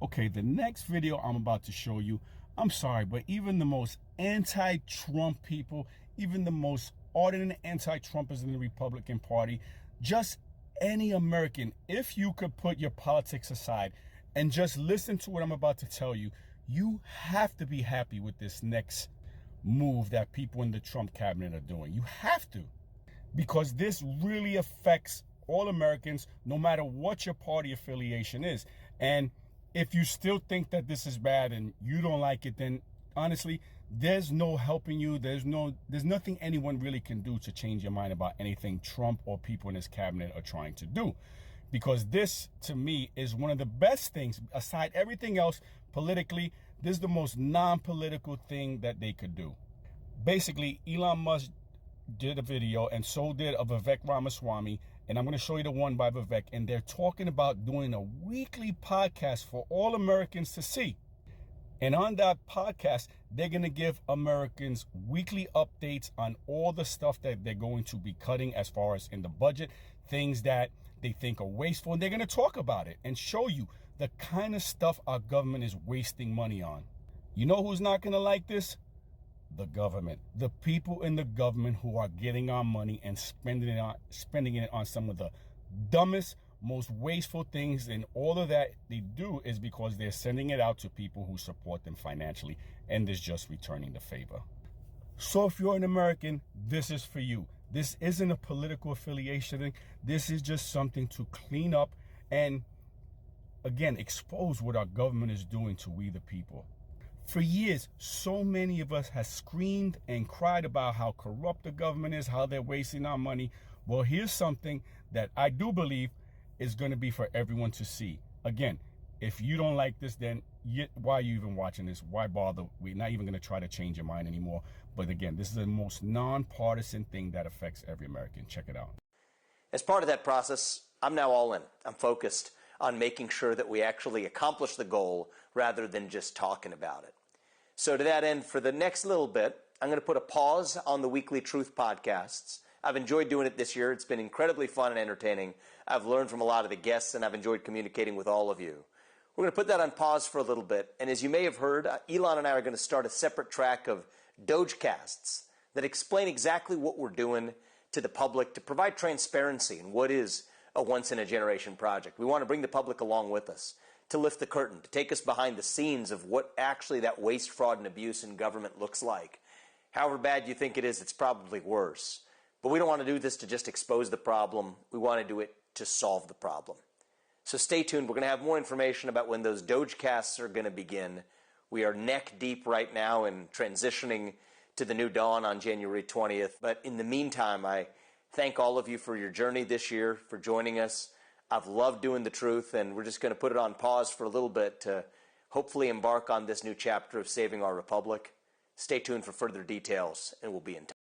Okay, the next video I'm about to show you, I'm sorry, but even the most anti-Trump people, even the most ardent anti-Trumpers in the Republican Party, just any American, if you could put your politics aside and just listen to what I'm about to tell you, you have to be happy with this next move that people in the Trump cabinet are doing. You have to, because this really affects all Americans, no matter what your party affiliation is. And if you still think that this is bad and you don't like it, then honestly, there's no helping you. There's nothing anyone really can do to change your mind about anything Trump or people in his cabinet are trying to do. Because this, to me, is one of the best things, aside everything else politically, this is the most non-political thing that they could do. Basically, Elon Musk did a video, and so did a Vivek Ramaswamy, and I'm going to show you the one by Vivek, and they're talking about doing a weekly podcast for all Americans to see. And on that podcast, they're going to give Americans weekly updates on all the stuff that they're going to be cutting as far as in the budget, things that they think are wasteful, and they're going to talk about it and show you the kind of stuff our government is wasting money on. You know who's not going to like this? The government, the people in the government who are getting our money and spending it on some of the dumbest, most wasteful things, and all of that they do is because they're sending it out to people who support them financially, and is just returning the favor. So if you're an American, this is for you. This isn't a political affiliation thing. This is just something to clean up and, again, expose what our government is doing to we the people. For years, so many of us have screamed and cried about how corrupt the government is, how they're wasting our money. Well, here's something that I do believe is going to be for everyone to see. Again, if you don't like this, then why are you even watching this? Why bother? We're not even going to try to change your mind anymore. But again, this is the most nonpartisan thing that affects every American. Check it out. As part of that process, I'm now all in. I'm focused on making sure that we actually accomplish the goal rather than just talking about it. So to that end, for the next little bit, I'm going to put a pause on the Weekly Truth podcasts. I've enjoyed doing it this year. It's been incredibly fun and entertaining. I've learned from a lot of the guests, and I've enjoyed communicating with all of you. We're going to put that on pause for a little bit. And as you may have heard, Elon and I are going to start a separate track of Dogecasts that explain exactly what we're doing to the public to provide transparency in what is a once-in-a-generation project. We want to bring the public along with us, to lift the curtain, to take us behind the scenes of what actually that waste, fraud, and abuse in government looks like. However bad you think it is, it's probably worse. But we don't want to do this to just expose the problem. We want to do it to solve the problem. So stay tuned. We're going to have more information about when those Dogecasts are going to begin. We are neck deep right now in transitioning to the new dawn on January 20th. But in the meantime, I thank all of you for your journey this year, for joining us. I've loved doing the truth, and we're just going to put it on pause for a little bit to hopefully embark on this new chapter of saving our republic. Stay tuned for further details, and we'll be in touch.